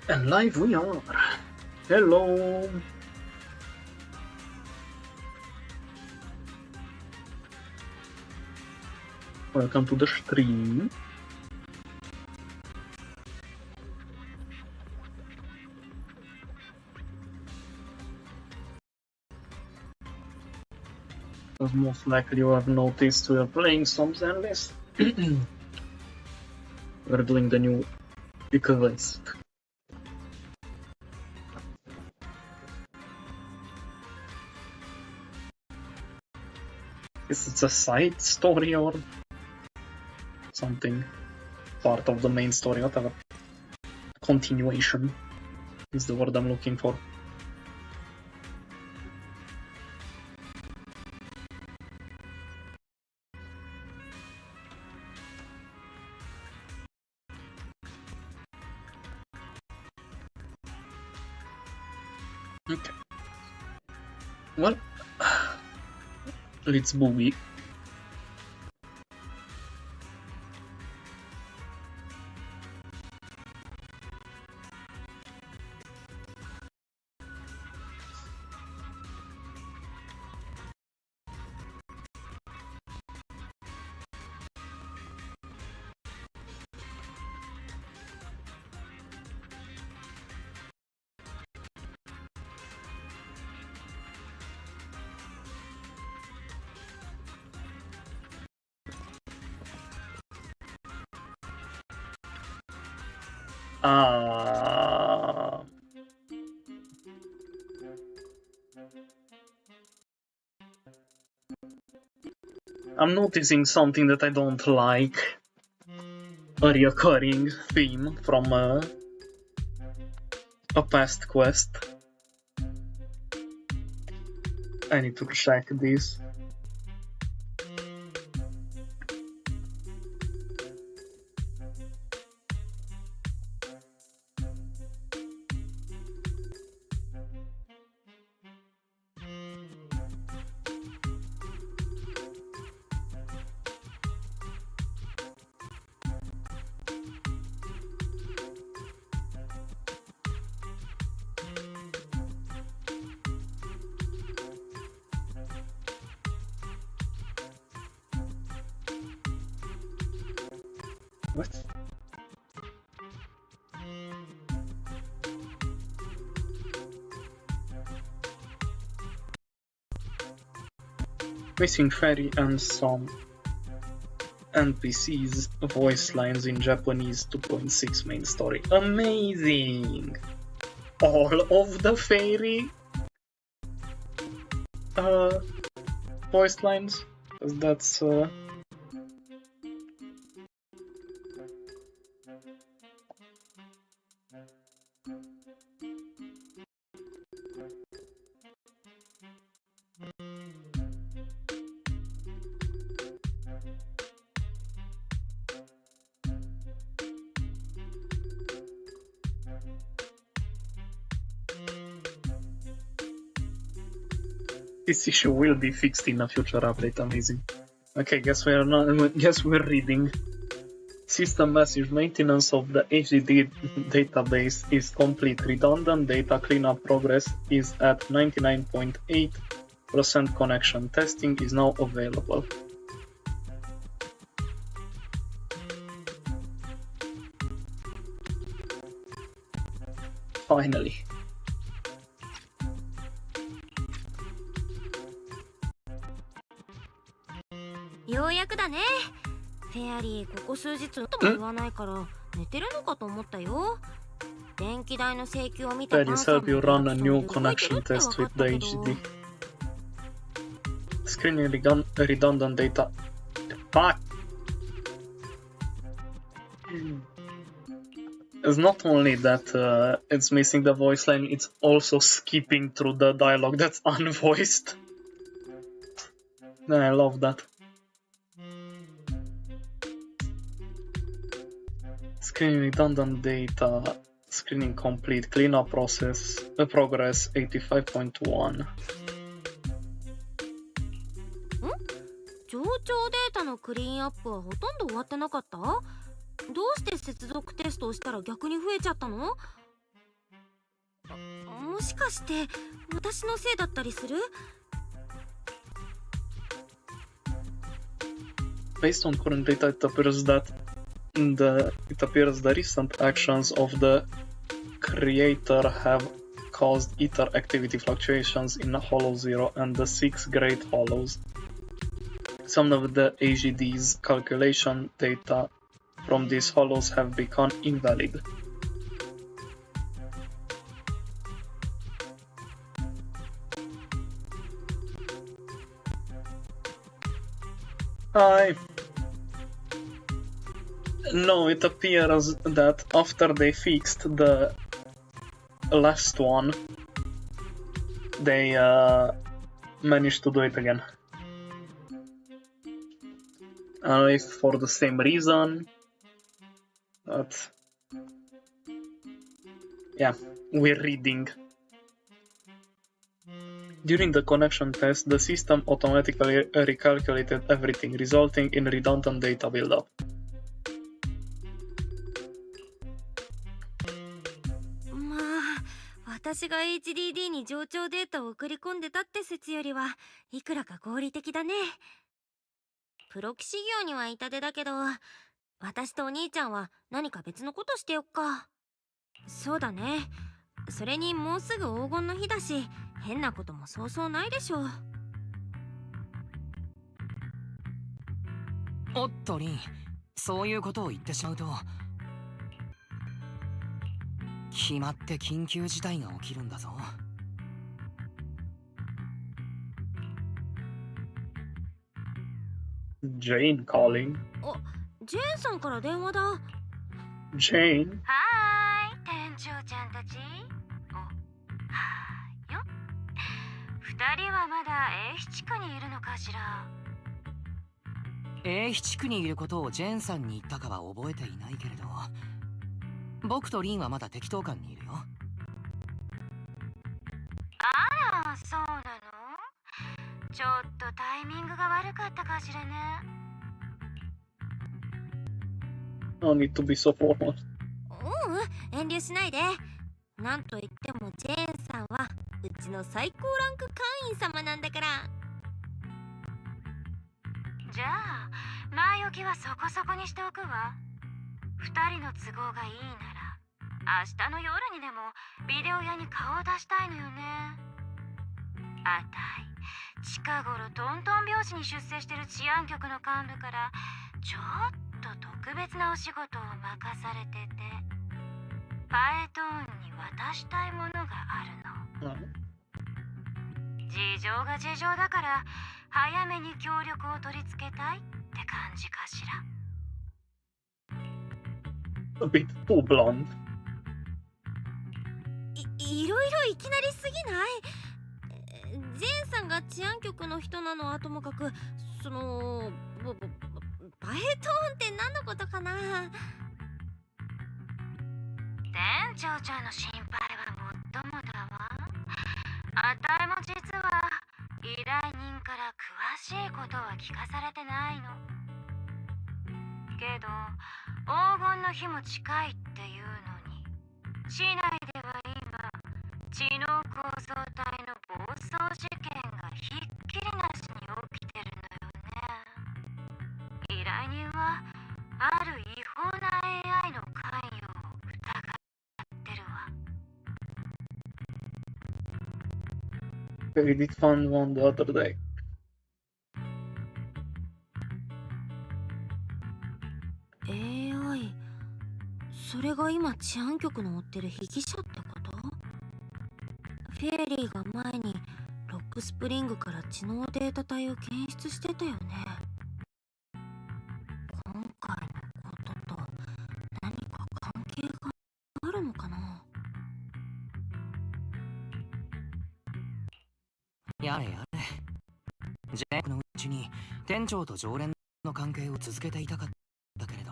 And live we are. Hello. Welcome to the stream. As most likely you have noticed, we are playing some Zenless. We're doing the new quest. Is it a side story or something? Part of the main story, whatever. Continuation is the word I'm looking for. Okay. Well, let's boogie. I'm noticing something that I don't like. A reoccurring theme from a past quest. I need to check this. What? Missing fairy and some NPCs voice lines in Japanese 2.6 main story. Amazing! All of the fairy voice lines? That's this issue will be fixed in a future update. Amazing. Okay, guess we're reading. System message: maintenance of the HD database is complete. Redundant data cleanup progress is at 99.8%. Connection testing is now available. Finally. ようやくだね。フェアリーここ数日とも言わないから寝てるのかと思ったよ。電気代の請求を見た Fairies help you run a new connection test with the HD. Screening redundant data. Fuck! It's not only that it's missing the voice line, it's also skipping through the dialogue that's unvoiced. I love that. Screening redundant data, screening complete, cleanup progress 85.1. 冗長データのクリーンアップはほとんど終わってなかった？どうして接続テストをしたら逆に増えちゃったの？もしかして私のせいだったりする？ Based on current data, it appears the recent actions of the creator have caused ether activity fluctuations in Hollow Zero and the 6 Great Hollows. Some of the AGD's calculation data from these hollows have become invalid. No, it appears that after they fixed the last one, they managed to do it again. I don't know if for the same reason, but yeah, we're reading. During the connection test, the system automatically recalculated everything, resulting in redundant data buildup. まあ、私が HDD に冗長データを送り込んでたって説よりはいくらか合理的だね。プロ棋士業には痛手だけど、私とお兄ちゃんは何か別のことしてよっか。そうだね。それにもうすぐ黄金の日だし、変なこともそうそうないでしょう。おっとリン、そういうことを言ってしまうと決まって緊急事態が起きるんだぞ。Jane calling. あ、ジェーンさんから電話だ。Jane? はーい、店長ちゃんたち。お、はーよ。二人はまだ A 地区にいるのかしら。A 地区にいることをジェーンさんに言ったかは覚えていないけれど、僕とリンはまだ適当感にいるよ。あら、そうなの？ちょっとタイミングが悪かったかしらね。No need to be so formal. 遠慮しないで。なんといってもジェーンさんはうちの最高ランク会員様なんだから。じゃあ前置きはそこそこにしておくわ。二人の都合がいいなら明日の夜にでもビデオ屋に顔を出したいのよね。あたい近頃トントン拍子に出世してる治安局の幹部からちょっと特別なお仕事を任されてて、パエトーンに渡したいものがあるの。事情が事情だから早めに協力を取り付けたいって感じかしら。A bit too blunt. いろいろいきなりすぎない？ジェーンさんが治安局の人なのはともかく、そのパエトーンって何のことかな？店長ちゃんの心配はもっともだわ。あたいも実は依頼人から詳しいことは聞かされてないの。けど黄金の日も近いっていうのに、市内では今知能構造体の暴走事件がひっきりなしに起きてるのよね。依頼人はある違法な AI の関与を疑ってるわ。We did find one the other day. AI、それが今治安局の追ってる被疑者ってこと？フェアリーが前にロックスプリングから知能データ体を検出してたよね。今回のことと何か関係があるのかな？やれやれ。ジェイクのうちに店長と常連の関係を続けていたかったけれど、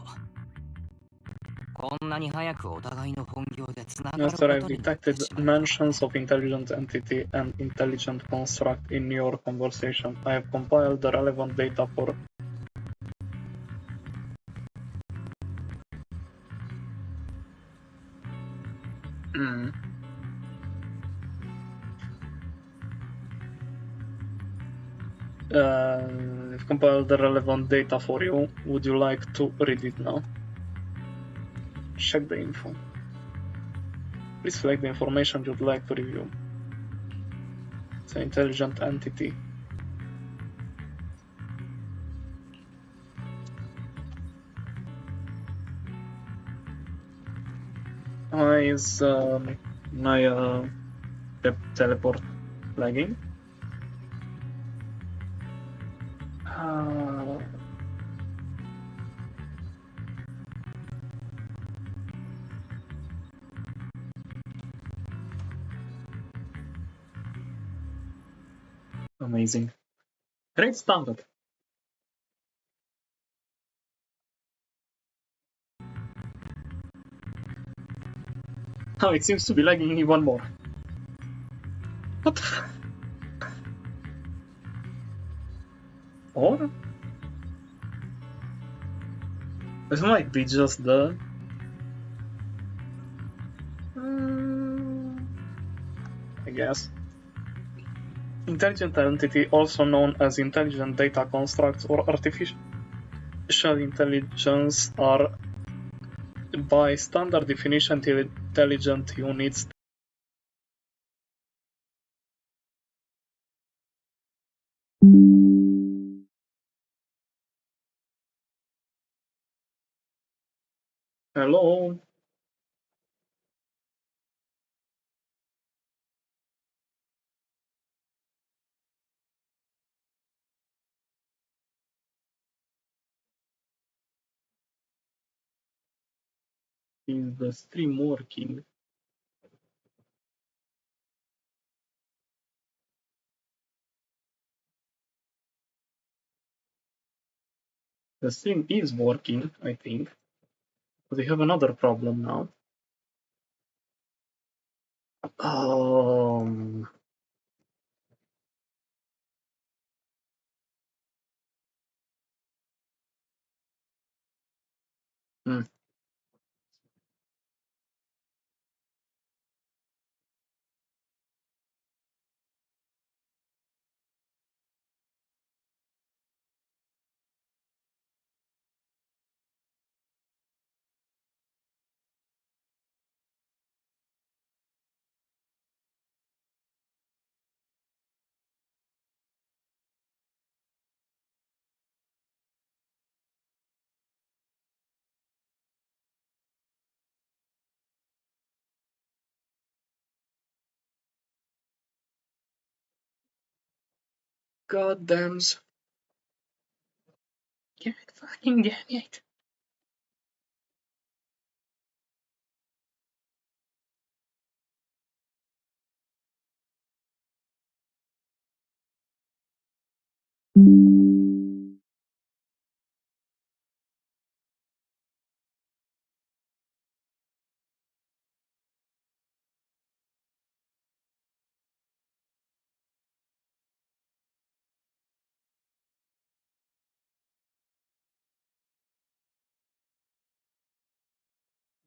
こんなに早くお互いの本業でつながること Master, に I've なって detected しまう。 mentions of intelligent entity and intelligent construct in your conversation. I have compiled the relevant data for... I've compiled the relevant data for you. Would you like to read it now? Check the info. Please select the information you'd like to review. It's an intelligent entity. Why is my teleport lagging? Amazing. Great standard. Oh, it seems to be lagging even more. What? Or? This might be just the... I guess. Intelligent entity, also known as intelligent data constructs or artificial intelligence, are by standard definition intelligent units. Hello? Is the stream working? The stream is working, I think. But we have another problem now. Hmm. God damn. Give it, fucking damn it.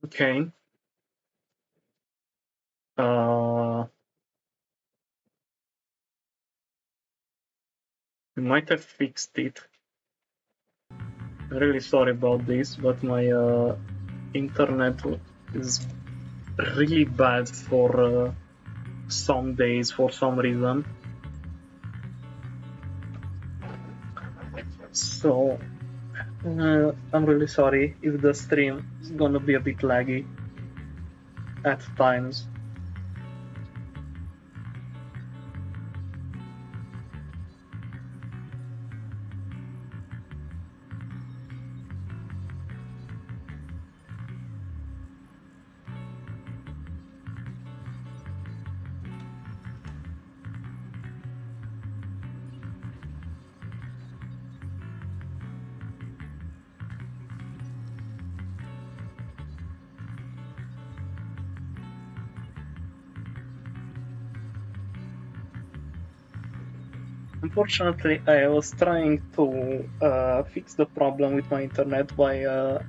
Okay. We might have fixed it. I'm really sorry about this, but my internet is really bad for some days for some reason. So I'm really sorry if the stream is gonna be a bit laggy at times. Unfortunately, I was trying to fix the problem with my internet by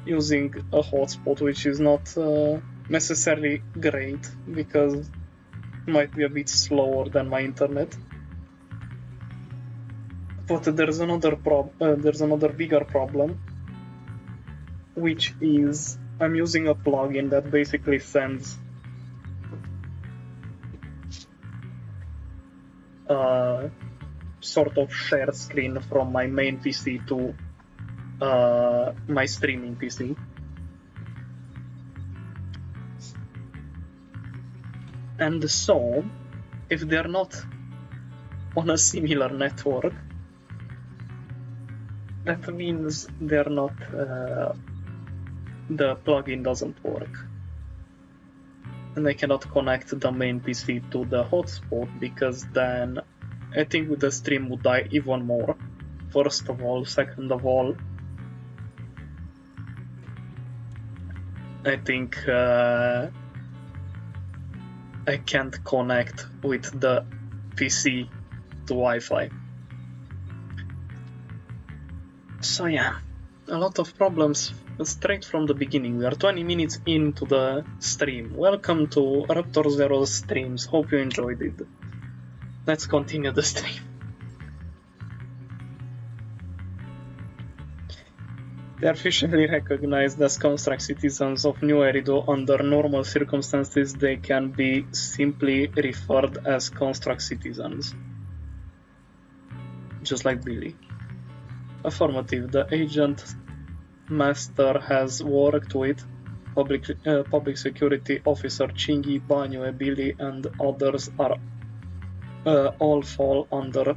using a hotspot, which is not necessarily great because it might be a bit slower than my internet. But there's another bigger problem, which is I'm using a plugin that basically sends sort of share screen from my main PC to my streaming PC. And so, if they're not on a similar network, that means they're not, the plugin doesn't work. And I cannot connect the main PC to the hotspot, because then I think the stream would die even more. First of all. Second of all, I think I can't connect with the PC to Wi-Fi. So yeah, a lot of problems straight from the beginning. We are 20 minutes into the stream. Welcome to Raptor Zero's streams. Hope you enjoyed it. Let's continue the stream. They are officially recognized as construct citizens of New Erido. Under normal circumstances, they can be simply referred as construct citizens. Just like Billy. Affirmative. The agent master has worked with public security officer Chingy, Banyue, Billy, and others are all fall under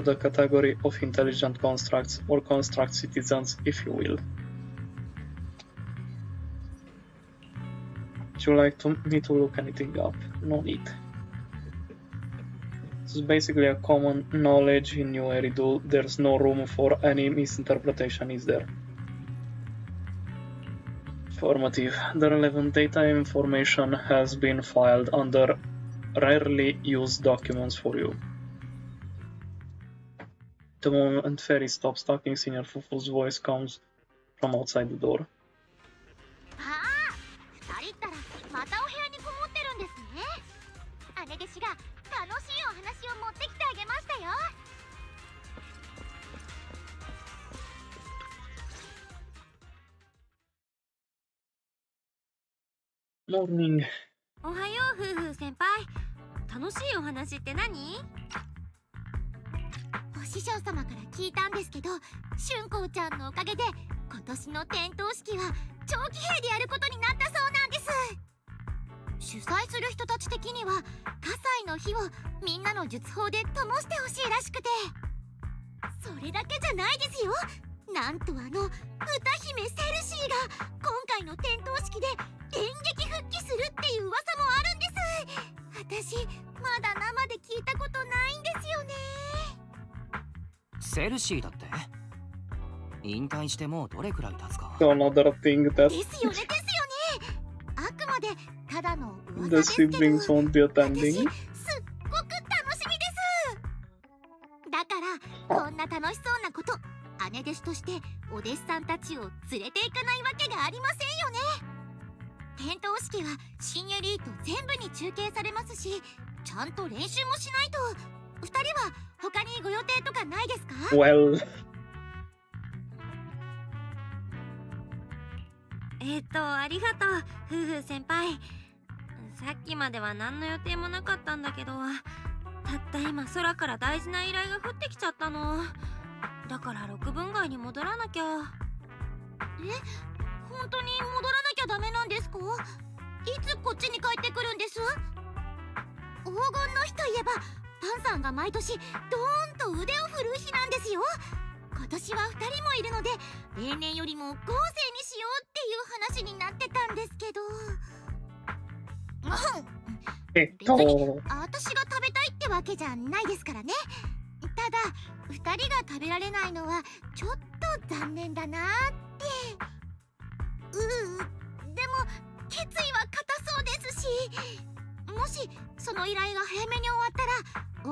the category of intelligent constructs, or construct citizens, if you will. Would you like me to look anything up? No need. This is basically a common knowledge in New Eridu. There's no room for any misinterpretation, is there? Affirmative. The relevant data information has been filed under rarely used documents for you. The moment Ferry stops talking, Senior Fufu's voice comes from outside the door. Morning. おはよう夫婦先輩。楽しいお話って何？お師匠様から聞いたんですけど、春光ちゃんのおかげで今年の点灯式は長期兵でやることになったそうなんです。主催する人たち的には火災の火をみんなの術法で灯してほしいらしくて、それだけじゃないですよ。なんと歌姫セルシーが今回の点灯式で電撃復帰するっていう噂もあるんです。私まだ生で聞いたことないんですよね。セルシーだって？引退してもうどれくらい経つか。Another thing that ですよね。あくまでただの噂 the ですけど、 siblings won't be 私 attending. すっごく楽しみです。だからこんな楽しそうなこと、姉弟子としてお弟子さんたちを連れていかないわけがありませんよね。点灯式は新エリート全部に中継されますし、ちゃんと練習もしないと。2人は他にご予定とかないですか？ Well, ありがとう夫婦先輩。さっきまでは何の予定もなかったんだけど、たった今空から大事な依頼が降ってきちゃったの。だから6分街に戻らなきゃ。本当に戻らなきゃダメなんですか？いつこっちに帰ってくるんです？黄金の日といえばパンさんが毎年ドーンと腕を振るう日なんですよ。今年は2人もいるので例年よりも豪勢にしようっていう話になってたんですけど、別に私が食べたいってわけじゃないですからね。ただ2人が食べられないのはちょっと残念だなって。でも決意は固そうですし、もしその依頼が早めに終わったら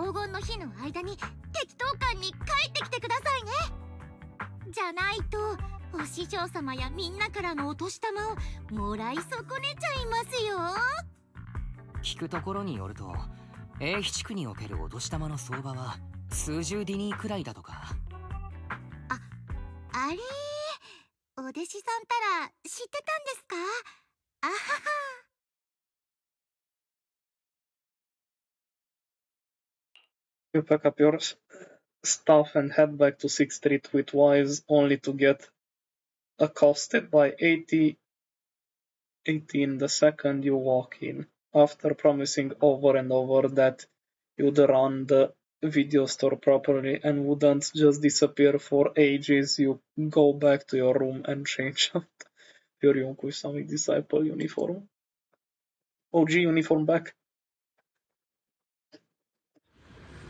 黄金の日の間に適当館に帰ってきてくださいね。じゃないとお師匠様やみんなからのお年玉をもらい損ねちゃいますよ。聞くところによると、A 地区におけるお年玉の相場は数十ディニーくらいだとか。あれ、お弟子さんたら知ってたんですか？あはは。You pack up your stuff and head back to 6th Street with Wise, only to get accosted by 18 the second you walk in. After promising over and over that you'd run the video store properly and wouldn't just disappear for ages, you go back to your room and change out your Yonko Sami disciple uniform. OG uniform back.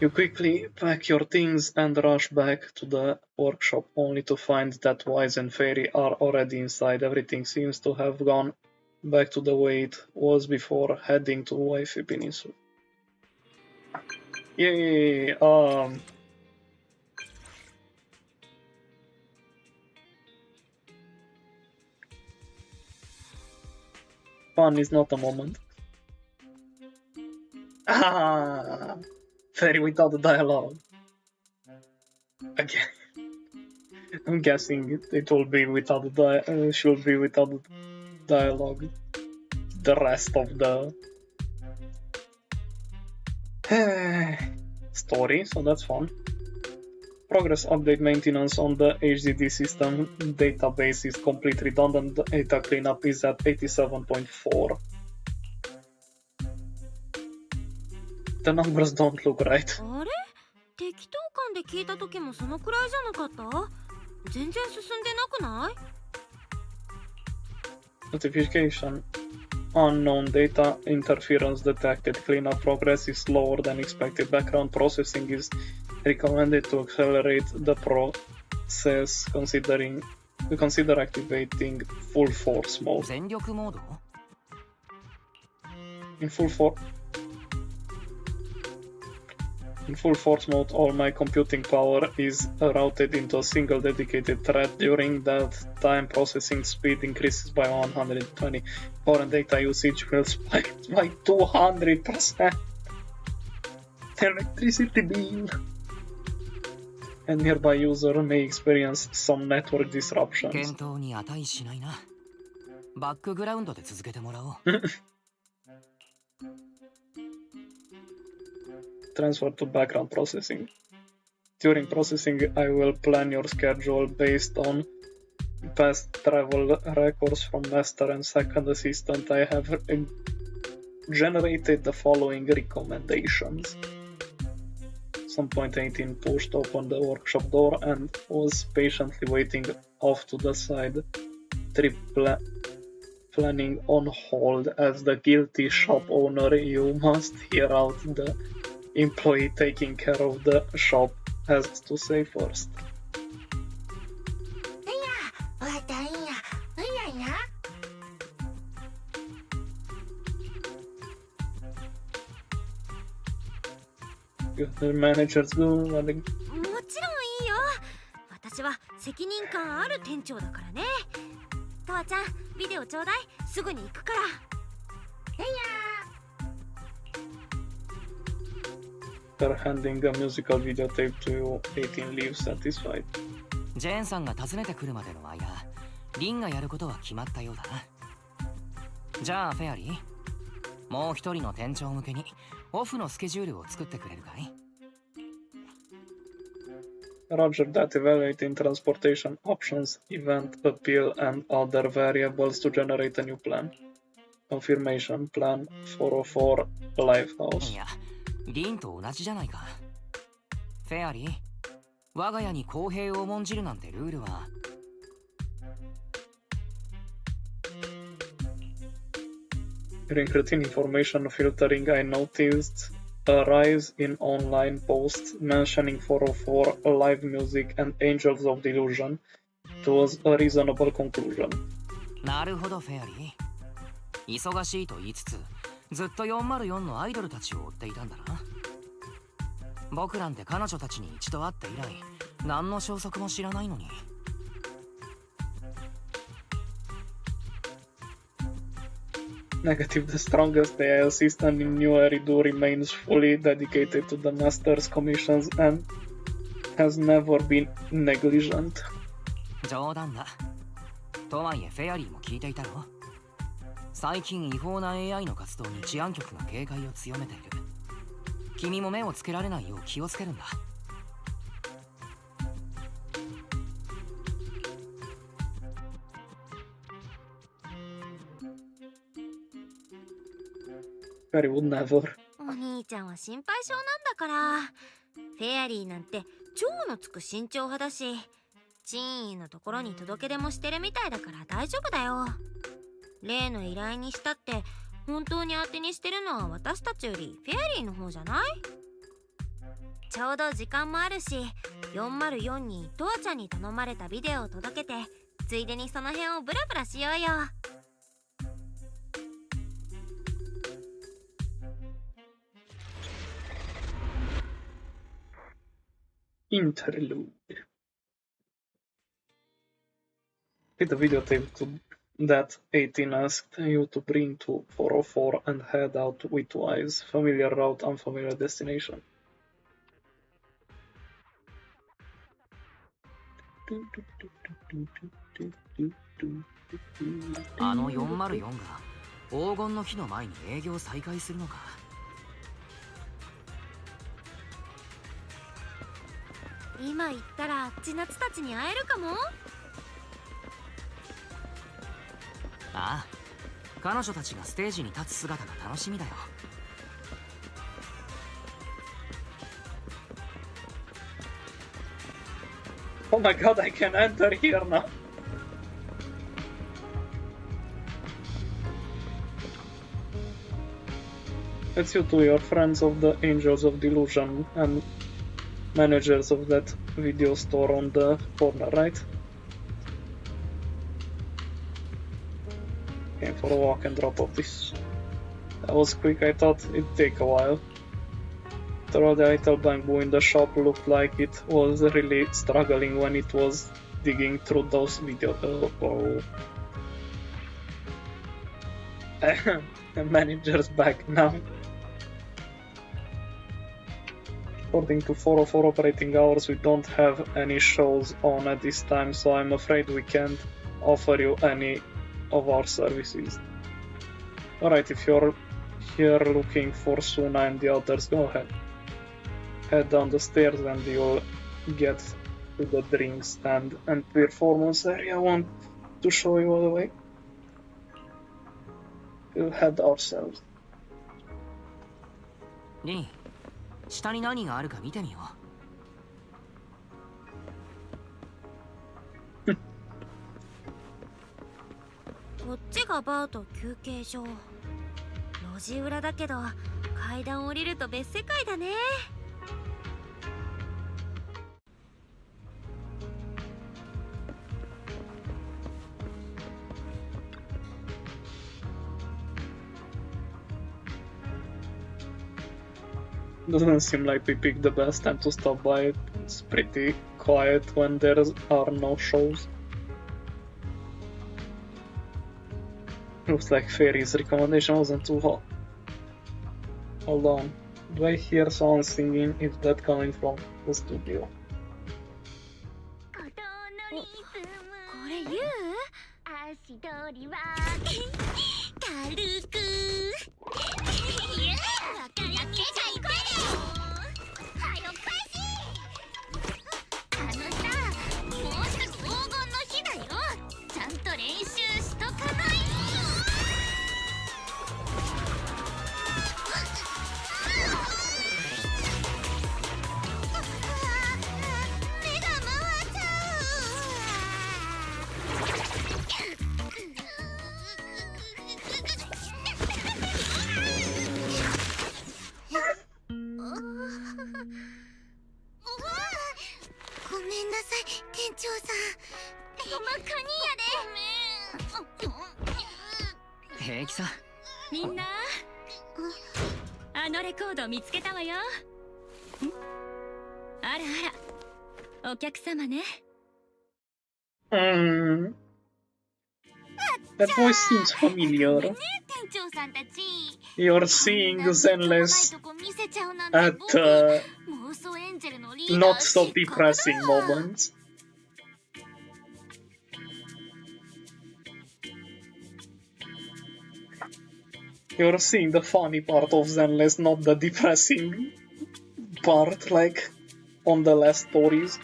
You quickly pack your things and rush back to the workshop, only to find that Wise and Fairy are already inside. Everything seems to have gone back to the way it was before heading to Waifu Peninsula. Yay! Fun is not a moment. Ah! Fairy without the dialogue. Again. I'm guessing it will be without the should be without the dialogue. The rest of the story, so that's fun. Progress update maintenance on the HDD system database is complete. Redundant data cleanup is at 87.4. The numbers don't look right. あれ、適当感で聞いた時もそのくらいじゃなかった？全然進んでなくない？ Notification. Unknown data interference detected. Cleanup progress is slower than expected. Background processing is recommended to accelerate the process. Consider activating full force mode. 全力モード？ In full force mode, all my computing power is routed into a single dedicated thread. During that time, processing speed increases by 120. Power and data usage will spike by 200%. Electricity bill. And nearby user may experience some network disruptions. 検討に値しないな。バックグラウンドで続けてもらおう。Transfer to background processing. During processing, I will plan your schedule based on past travel records from master and second assistant. I have generated the following recommendations. Some point 18 pushed open the workshop door and was patiently waiting off to the side. Trip planning on hold. As the guilty shop owner, you must hear out the employee taking care of the shop has to say first. The managers do nothing. もちろんいいよ。私は責任感ある店長だからね。とわちゃん、ビデオちょうだい。すぐに行くから。They're handing a musical videotape to you. 18 leaves satisfied. ジェーンさんが訪ねてくるまでの間、リンがやることは決まったようだな。じゃあフェアリー、もう一人の店長向けにオフのスケジュールを作ってくれるかい？ Roger that. Evaluating transportation options, event appeal, and other variables to generate a new plan. Confirmation. Plan 404 Lifehouse. いや、リンと同じじゃないか。フェアリー、我が家に公平を重んじるなんてルールは。During routine information filtering, I noticed a rise in online posts mentioning 404 live music and Angels of Delusion. It was a reasonable conclusion. なるほどフェアリー。忙しいと言いつつ、ずっと404のアイドルたちを追っていたんだな。僕なんて彼女たちに一度会って以来、何の消息も知らないのに。Negative, the strongest AI assistant in New Eridu remains fully dedicated to the master's commissions and has never been negligent. 冗談だ。とはいえフェアリーも聞いていたろ。最近違法な AI の活動に治安局が警戒を強めている。君も目をつけられないよう気をつけるんだ。Very would never. お兄ちゃんは心配性なんだから。フェアリーなんて超のつく慎重派だし、珍意のところに届け出もしてるみたいだから大丈夫だよ。例の依頼にしたって本当に当てにしてるのは私たちよりフェアリーの方じゃない？ちょうど時間もあるし、404にトアちゃんに頼まれたビデオを届けて、ついでにその辺をブラブラしようよ。Interlude. With the videotape that 18 asked you to bring to 404 and head out with 2 eyes. Familiar route, unfamiliar destination. あの404が黄金の日の前に営業再開するのか。今行ったら千夏たちに会えるかも。ああ、彼女たちがステージに立つ姿が楽しみだよ。Oh my god, I can enter here now. It's you two, your friends of the Angels of Delusion and managers of that video store on the corner, right? Came for a walk and drop off this. That was quick, I thought it'd take a while. The little bamboo in the shop looked like it was really struggling when it was digging through those videos. The manager's back now. According to 404 operating hours, we don't have any shows on at this time, so I'm afraid we can't offer you any of our services. Alright, if you're here looking for Suna and the others, go ahead. Head down the stairs and you'll get to the drink stand and performance area. I want to show you all the way. We'll head ourselves. リン、下に何があるか見てみよう。こっちがバーと休憩所。路地裏だけど階段降りると別世界だね。Doesn't seem like we picked the best time to stop by. It's pretty quiet when there are no shows. Looks like Fairy's recommendation wasn't too hot. Hold on. Do I hear someone singing? Is that coming from the studio? これ言う？足取りは軽く。わかりやすいじゃん。はよ返し。あのさ、もうすぐ黄金の日だよ。ちゃんと練習しとかない。目が回っちゃごめんなさい、店長さん。ほんまカニやで。ごめん。平気さ。みんな、あのレコード見つけたわよ。あらあら、お客様ね。Mm. あ That voice seems familiar. You're seeing Zenless at not so depressing moments. You're seeing the funny part of Zenless, not the depressing part, like on the last stories.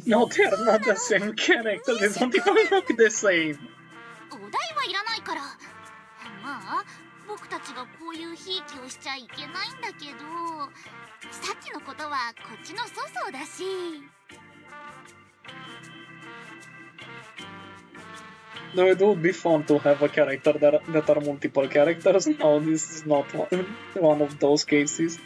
No, they're not the same character. They don't even look the same. お題はいらないから。まあ僕たちがこういうひいきをしちゃいけないんだけど、さっきのことはこっちの粗相だし。Though it would be fun to have a character that are multiple characters. No, this is not one of those cases.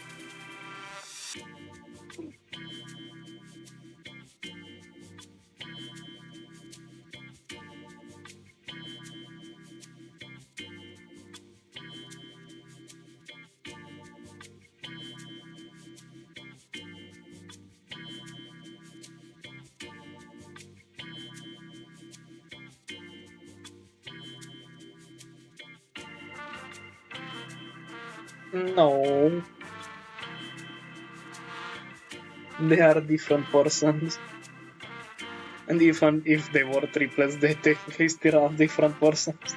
No. They are different persons. And even if they were triplets, they technically still are different persons.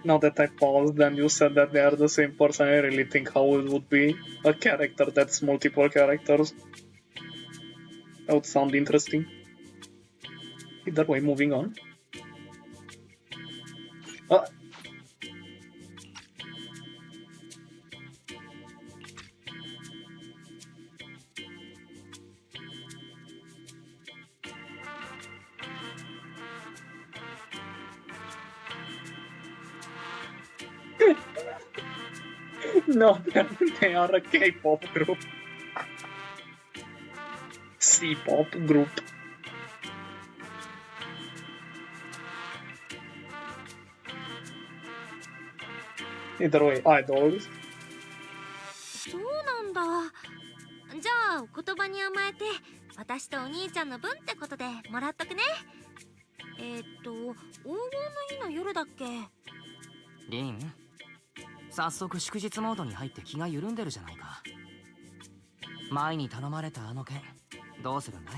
Now that I paused and you said that they are the same person, I really think how it would be a character that's multiple characters. That would sound interesting. Either way, moving on. No, they are a K-pop group. C-pop group. Either way, idols. そうなんだ。じゃあお言葉に甘えて私とお兄ちゃんの分ってことでもらっとくね。黄金の日の夜だっけ。リン、早速祝日モードに入って気が緩んでるじゃないか。前に頼まれたあの件どうするんだい？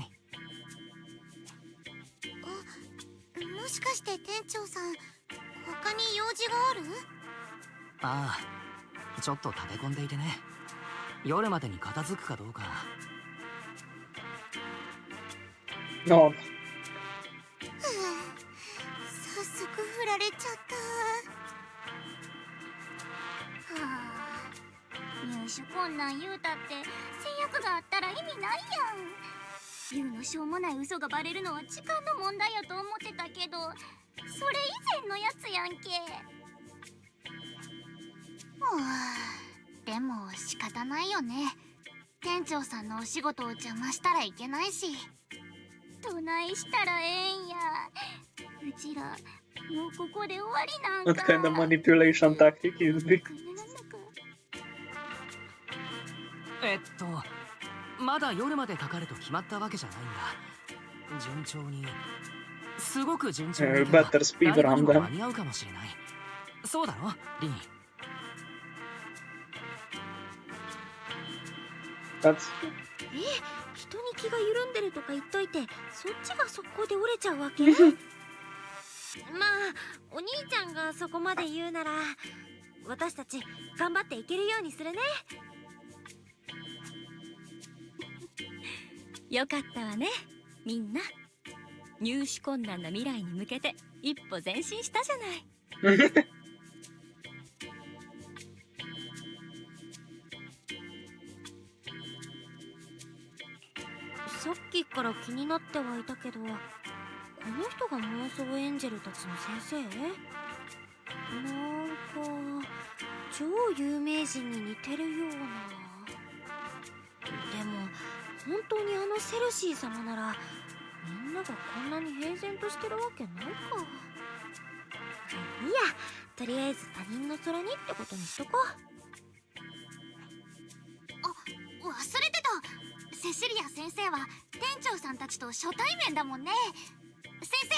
もしかして店長さん他に用事がある？ああ、ちょっと立て込んでいてね。夜までに片付くかどうか。No. 早速振られちゃった。はあ、入手困難言うたって制約があったら意味ないやん。言うのしょうもない嘘がバレるのは時間の問題やと思ってたけど、それ以前のやつやんけ。でも仕方ないよね。店長さんのお仕事を邪魔したらいけないし。どないしたらええんや。うちらもうここで終わりなんか。 What kind of manipulation tactic is this? まだ夜までかかると決まったわけじゃないんだ。順調に、すごく順調にいけば誰にも間に合うかもしれない。そうだろ、リン。人に気が緩んでるとか言っといて、そっちが速攻で折れちゃうわけ？まあお兄ちゃんがそこまで言うなら私たち頑張っていけるようにするね。よかったわね、みんな。入手困難な未来に向けて一歩前進したじゃない。さっきから気になってはいたけど、この人が妄想エンジェルたちの先生？なんか超有名人に似てるような。でも本当にあのセルシー様ならみんながこんなに平然としてるわけないか。いいや、とりあえず他人の空にってことにしとこう。あ、忘れてた。セシリア先生は店長さんたちと初対面だもんね。先生、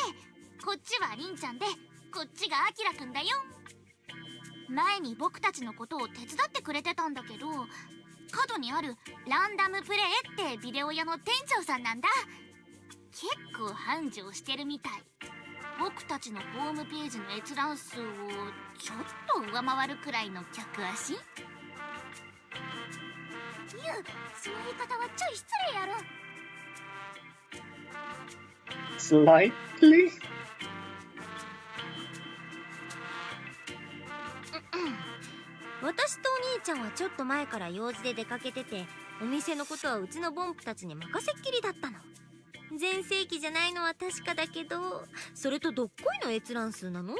こっちはリンちゃんで、こっちがアキラくんだよ。前に僕たちのことを手伝ってくれてたんだけど、角にあるランダムプレイってビデオ屋の店長さんなんだ。結構繁盛してるみたい。僕たちのホームページの閲覧数をちょっと上回るくらいの客足。ユウ、その言い方はちょい失礼やろ。Slightly? 私とお兄ちゃんはちょっと前から用事で出かけてて、お店のことはうちのボンプたちに任せっきりだったの。全盛期じゃないのは確かだけど、それとどっこいの閲覧数なの？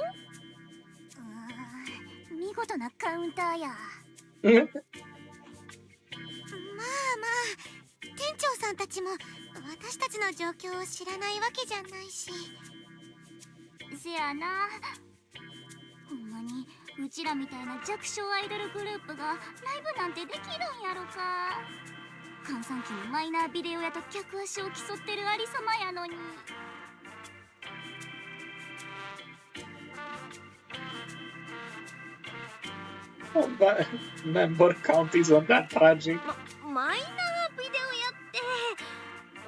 見事なカウンターや。まあまあ、店長さんたちも私たちの状況を知らないわけじゃないし。せやな。ほんまにうちらみたいな弱小アイドルグループがライブなんてできるんやろか。閑散期のマイナービデオ屋と客足を競ってるありさまやのに。Oh, but member count isn't that tragic. マイナービデオ屋って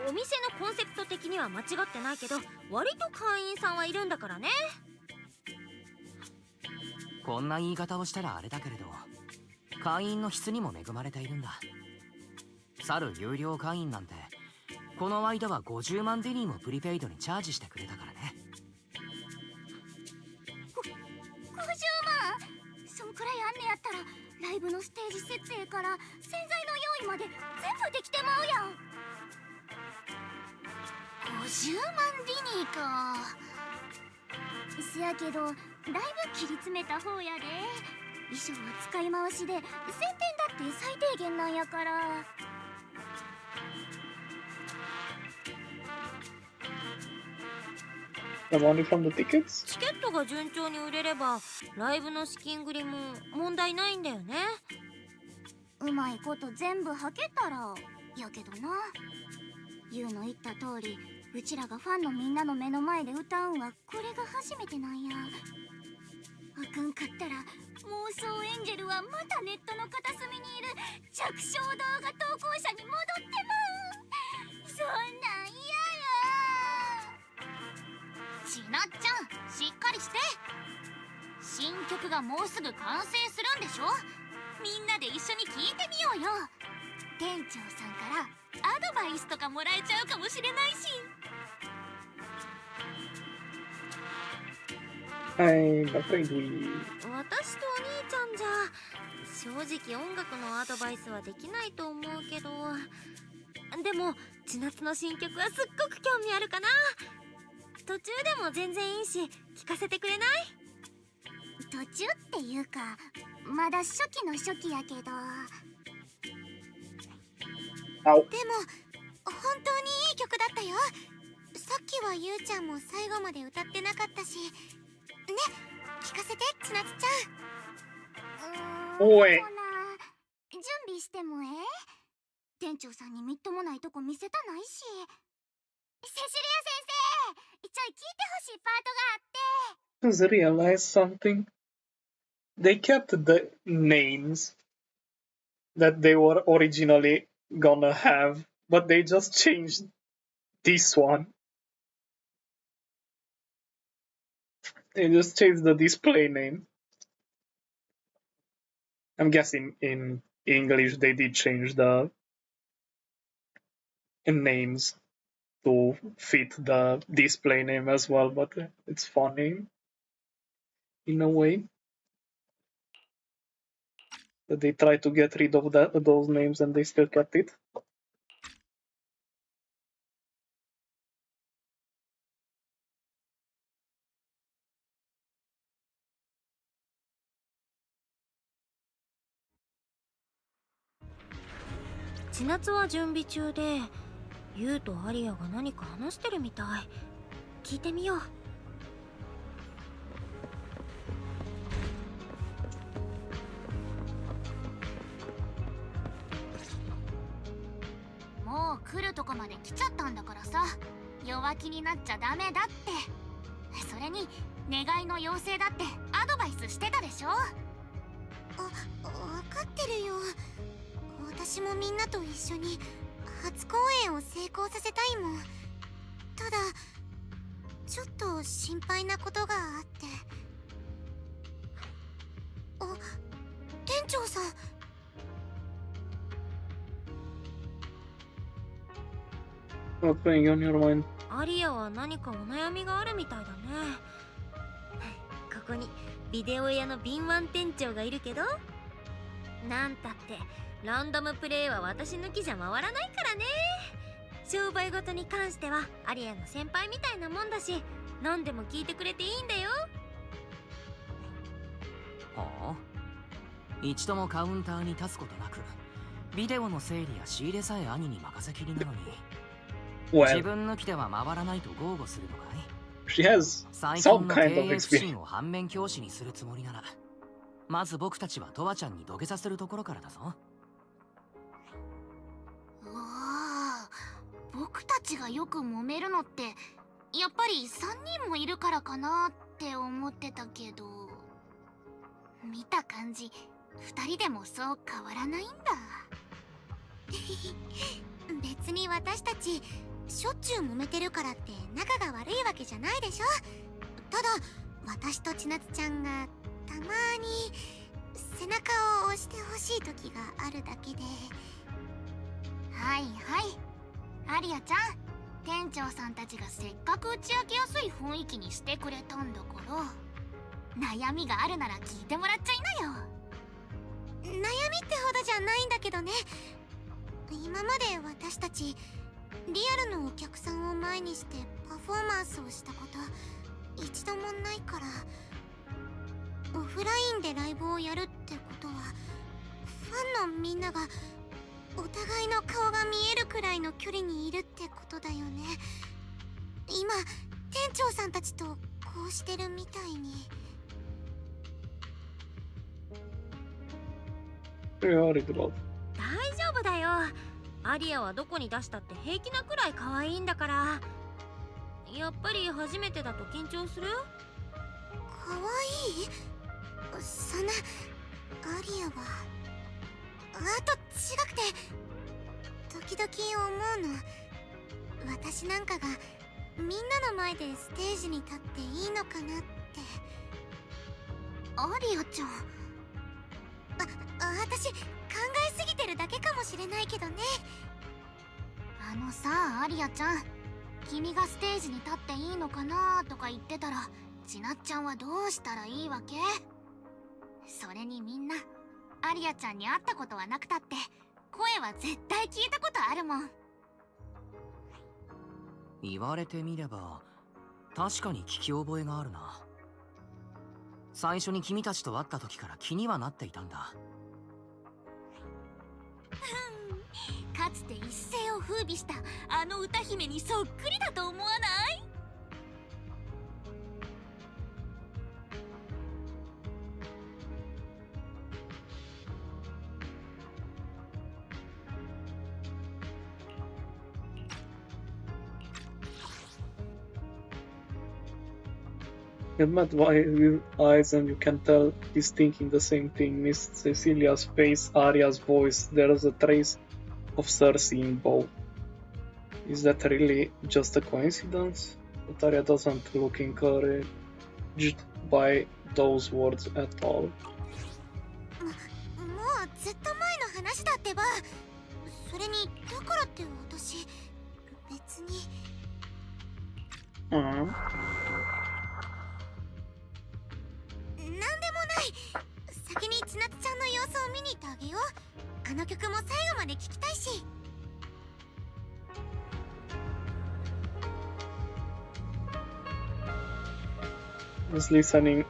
お店のコンセプト的には間違ってないけど、割と会員さんはいるんだからね。こんな言い方をしたらあれだけれど、会員の質にも恵まれているんだ。去る有料会員なんてこの間は50万デニーもプリペイドにチャージしてくれたからね。50万？そんくらいあんねやったらライブのステージ設営から洗剤の用意まで全部できてまうやん。50万ディニーか。せやけどだいぶ切り詰めた方やで。衣装は使い回しで、宣伝だって最低限なんやから。The money from the tickets? チケットが順調に売れればライブの資金繰りも問題ないんだよね。うまいこと全部はけたらやけどな。ユウの言った通り、うちらがファンのみんなの目の前で歌うんはこれが初めてなんや。あかんかったら妄想エンジェルはまたネットの片隅にいる弱小動画投稿者に戻ってまう。そんなん嫌や。ちなっちゃん、しっかりして。新曲がもうすぐ完成するんでしょ。みんなで一緒に聴いてみようよ。店長さんからアドバイスとかもらえちゃうかもしれないし。I'm afraid we... 私とお兄ちゃんじゃ正直音楽のアドバイスはできないと思うけど、でも千夏の新曲はすっごく興味あるかな。途中でも全然いいし聞かせてくれない？途中っていうかまだ初期の初期やけど。でも本当にいい曲だったよ。さっきはゆうちゃんも最後まで歌ってなかったしね。聞かせて千夏ちゃん。おい。ほな準備してもええ？店長さんにみっともないとこ見せたないし。セシリア先生、ちょい聞いてほしいパートがあって。Just realize something. They kept the names that they were originally gonna have, but they just changed this one. They just changed the display name. I'm guessing in English they did change the names to fit the display name as well, but it's funny in a way that they try to get rid of those names and they still kept it.「千夏は準備中でユウとアリアが何か話してるみたい。聞いてみよう。」もう来るとこまで来ちゃったんだからさ、弱気になっちゃダメだって。それに願いの妖精だってアドバイスしてたでしょ。分かってるよ。私もみんなと一緒に初公演を成功させたいもん。ただちょっと心配なことがあって。店長さん。What's going on in your mind? アリアは何かお悩みがあるみたいだね。ここにビデオ屋の敏腕店長がいるけど、なんたってランダムプレイは私抜きじゃ回らないからね。商売ごとに関してはアリアの先輩みたいなもんだし、何でも聞いてくれていいんだよ。はあ、一度もカウンターに立つことなくビデオの整理や仕入れさえ兄に任せきりなのに、自分抜きでは回らないと豪語するのかい。 She has 最 some 近の kind 経 of 営不 experience. 振を反面教師にするつもりなら、まず僕たちはトワちゃんに土下座するところからだぞ。僕たちがよく揉めるのってやっぱり3人もいるからかなって思ってたけど、見た感じ2人でもそう変わらないんだ。別に私たちしょっちゅう揉めてるからって仲が悪いわけじゃないでしょ。ただ私と千夏ちゃんがたまに背中を押してほしい時があるだけで。はいはい、アリアちゃん、店長さんたちがせっかく打ち明けやすい雰囲気にしてくれたんだから、悩みがあるなら聞いてもらっちゃいなよ。悩みってほどじゃないんだけどね。今まで私たちリアルのお客さんを前にしてパフォーマンスをしたこと一度もないから、オフラインでライブをやるってことはファンのみんながお互いの顔が見えるくらいの距離にいるってことだよね。今店長さんたちとこうしてるみたいに。Very worried about. 大丈夫だよ。アリアはどこに出したって平気なくらい可愛いんだから。やっぱり初めてだと緊張する？可愛い？そんな、アリアはあと違くて、時々思うの。私なんかがみんなの前でステージに立っていいのかなって。アリアちゃん、私考えすぎてるだけかもしれないけどね。さ、アリアちゃん、君がステージに立っていいのかなとか言ってたら、ちなっちゃんはどうしたらいいわけ？それにみんなアリアちゃんに会ったことはなくたって声は絶対聞いたことあるもん。言われてみれば確かに聞き覚えがあるな。最初に君たちと会った時から気にはなっていたんだ。かつて一世を風靡したあの歌姫にそっくりだと思わない？You met with eyes and you can tell he's thinking the same thing. Miss Cecilia's face, Aria's voice, there's a trace of Cersei in both. Is that really just a coincidence? But Aria doesn't look encouraged by those words at all. もずっと前の話だってば。それにだからって私別に。なんでもない。先に千夏ちゃんの様子を見に行ってあげよう。あの曲も最後まで聴きたいし。This listening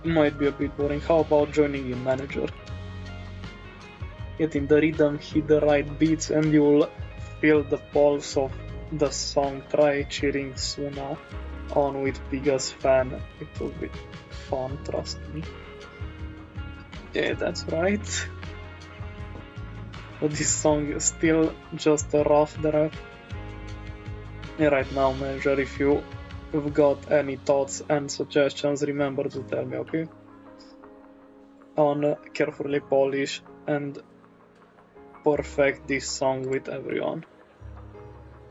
might be a bit boring. How about joining in, manager? Get in the rhythm, hit the right beats, and you'll feel the pulse of the song. Try cheering Suna on with biggest fan. It will be fun, trust me. Yeah, that's right. But this song is still just a rough draft. Yeah, right now, manager, if you've got any thoughts and suggestions, remember to tell me, okay? I wanna carefully polish and perfect this song with everyone.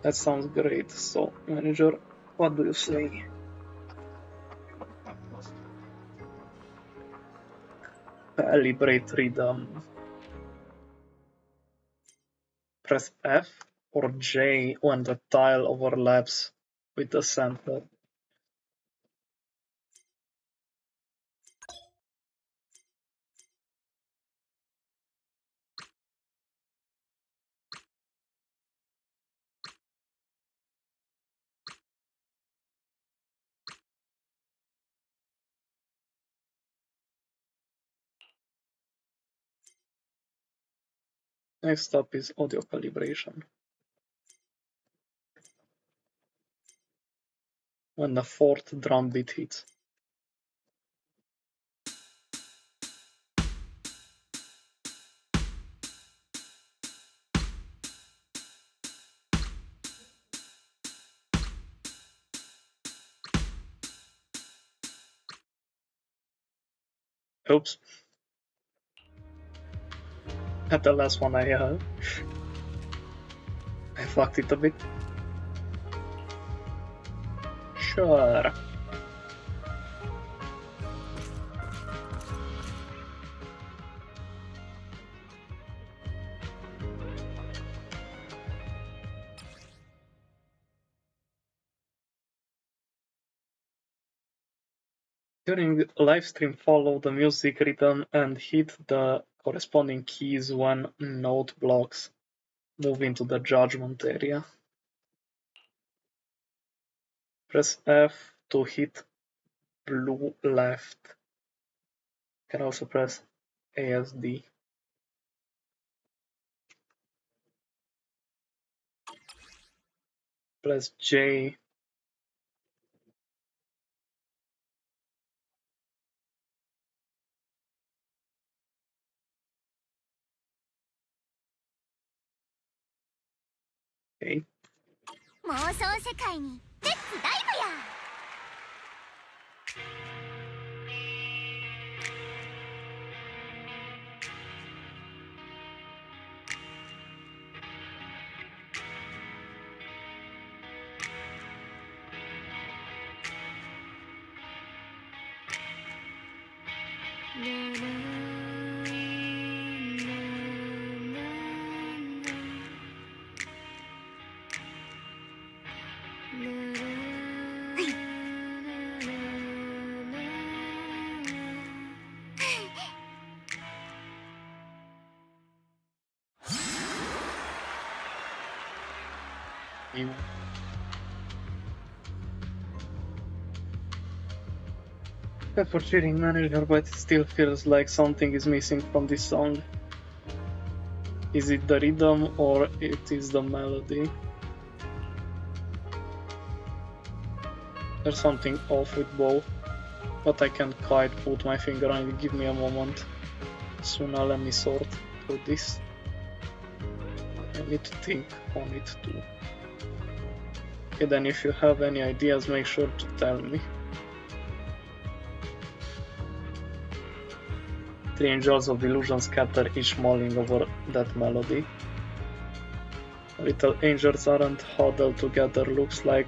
That sounds great. So, manager, what do you say? Calibrate rhythm. Press F or J when the tile overlaps with the center. Next up is audio calibration. When the fourth drum beat hits. Oops. At the last one I fucked it a bit. Sure. During the livestream, follow the music rhythm and hit the corresponding keys when note blocks move into the judgment area. Press F to hit blue left. You can also press ASD. Press J. Okay. 妄想世界にレッツダイブや。For cheering manager, but it still feels like something is missing from this song. Is it the rhythm or it is the melody? There's something off with both, but I can't quite put my finger on it. Give me a moment. Sooner let me sort through this. I need to think on it too. Okay, then if you have any ideas, make sure to tell me. 3 angels of illusion scatter, each mulling over that melody. Little angels aren't huddled together, looks like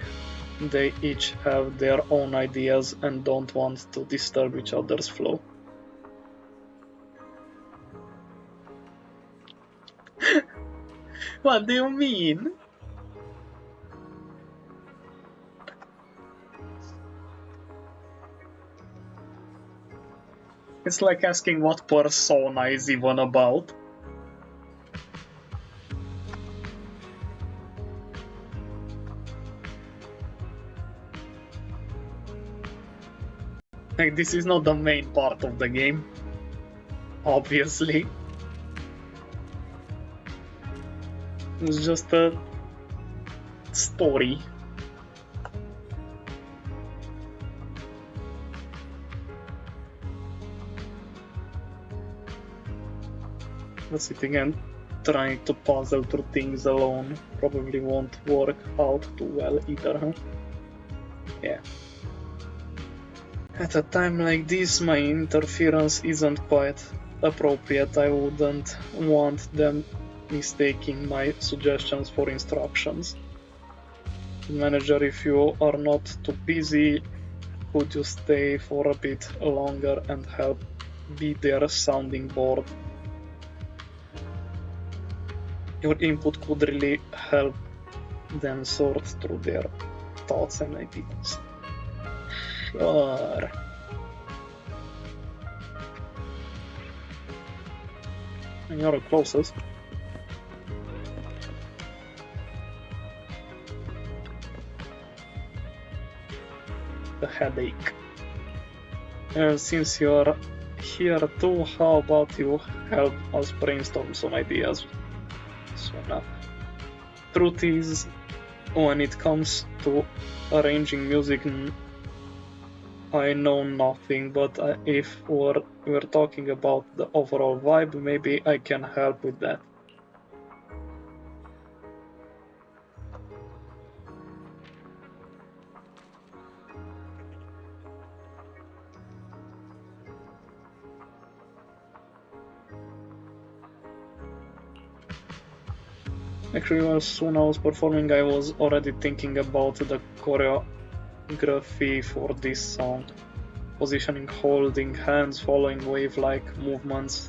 they each have their own ideas and don't want to disturb each other's flow. What do you mean? It's like asking what Persona is even about. Like, this is not the main part of the game. Obviously. It's just a story. That's it again. Trying to puzzle through things alone probably won't work out too well either, huh? Yeah. At a time like this, my interference isn't quite appropriate. I wouldn't want them mistaking my suggestions for instructions. Manager, if you are not too busy, could you stay for a bit longer and help be their sounding board? Your input could really help them sort through their thoughts and ideas. Sure. And you're the closest. The headache. And since you're here too, how about you help us brainstorm some ideas? So now, truth is, when it comes to arranging music, I know nothing, but if we're talking about the overall vibe, maybe I can help with that. Actually, as soon as I was performing, I was already thinking about the choreography for this song. Positioning, holding hands, following wave-like movements.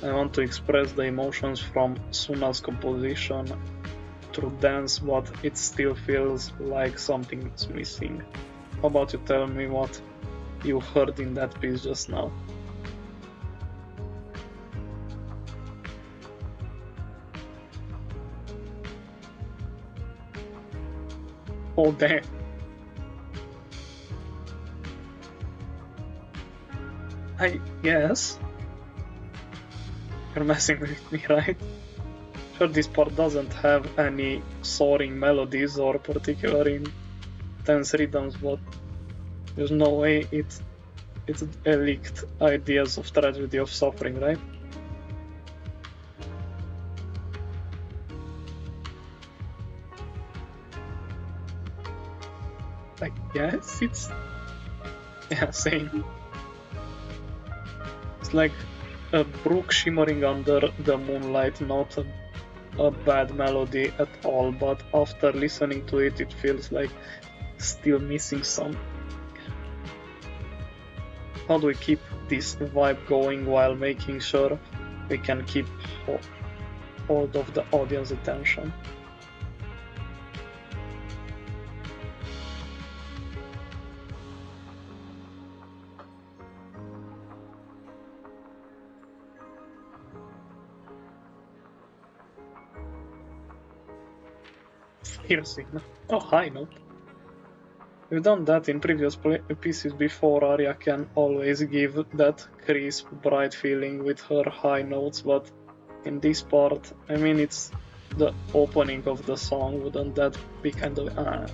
I want to express the emotions from Suna's composition through dance, but it still feels like something is missing. How about you tell me what you heard in that piece just now? Oh damn. I guess. You're messing with me, right? Sure, this part doesn't have any soaring melodies or particularly intense rhythms, but there's no way it's leaked ideas of tragedy of suffering, right? I guess it's... yeah, same. It's like a brook shimmering under the moonlight, not a bad melody at all, but after listening to it, it feels like still missing some. How do we keep this vibe going while making sure we can keep hold of the audience attention? Piercing. Oh, high note. We've done that in previous pieces before. Arya can always give that crisp, bright feeling with her high notes, but in this part, I mean, it's the opening of the song. Wouldn't that be kind of...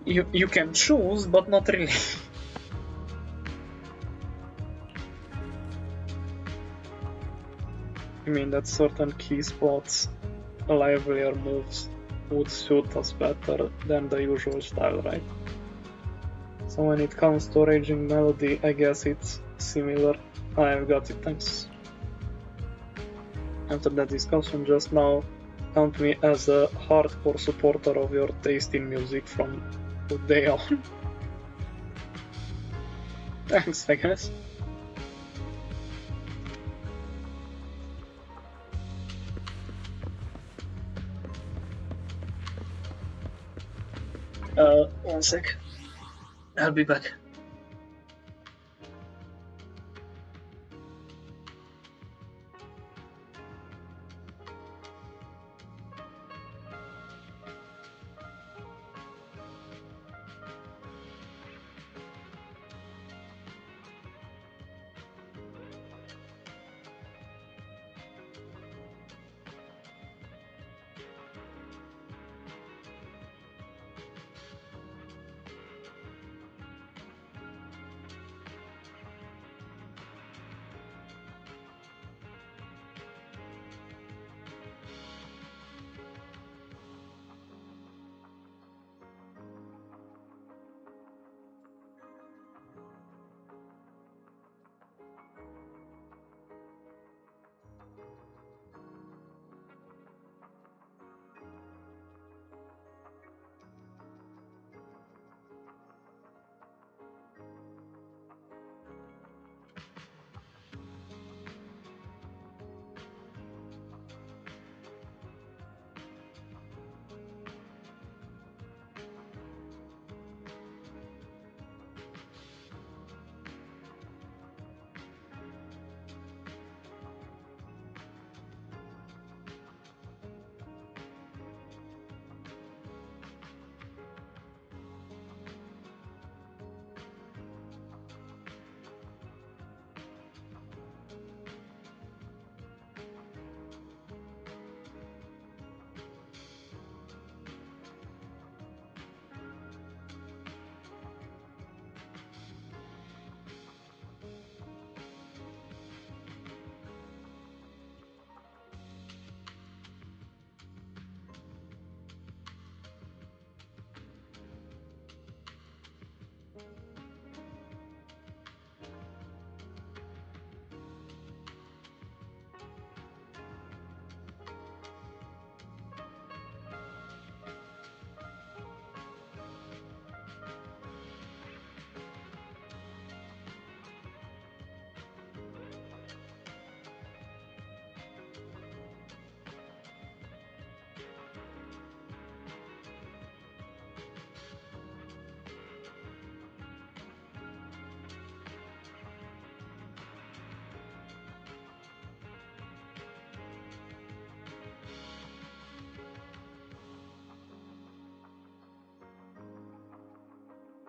You can choose, but not really. I mean that certain key spots, livelier moves would suit us better than the usual style, right? So when it comes to arranging melody, I guess it's similar. I've got it, thanks. After that discussion just now, count me as a hardcore supporter of your taste in music from today on. Thanks, I guess. One sec. I'll be back.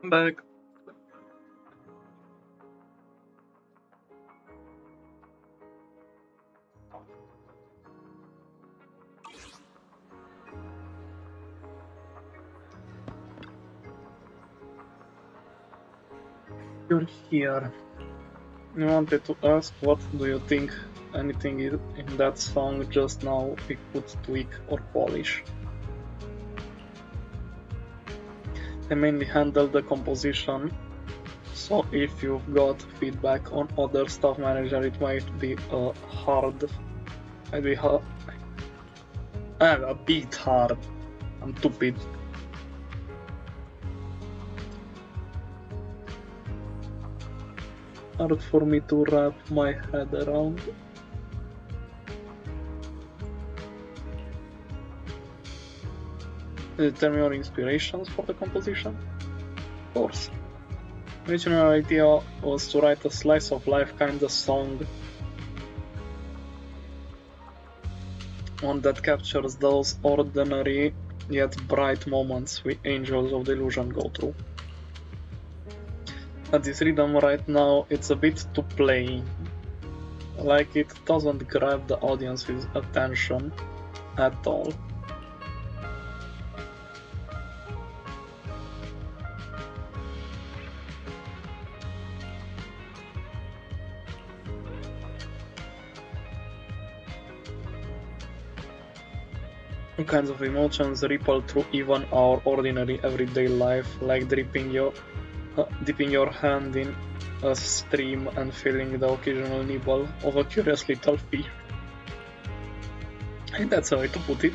I'm back. You're here. I wanted to ask, what do you think? Anything in that song just now we could tweak or polish? I mainly handle the composition, so if you've got feedback on other stuff manager, it might be hard. Might be hard. A bit hard. I'm stupid. Hard for me to wrap my head around. Tell me your inspirations for the composition? Of course. Original idea was to write a slice of life kind of song. One that captures those ordinary yet bright moments we angels of the illusion go through. At this rhythm right now, it's a bit too plain. Like it doesn't grab the audience's attention at all. All kinds of emotions ripple through even our ordinary everyday life, like dipping your hand in a stream and feeling the occasional nibble of a curious little fish. I think that's a way to put it.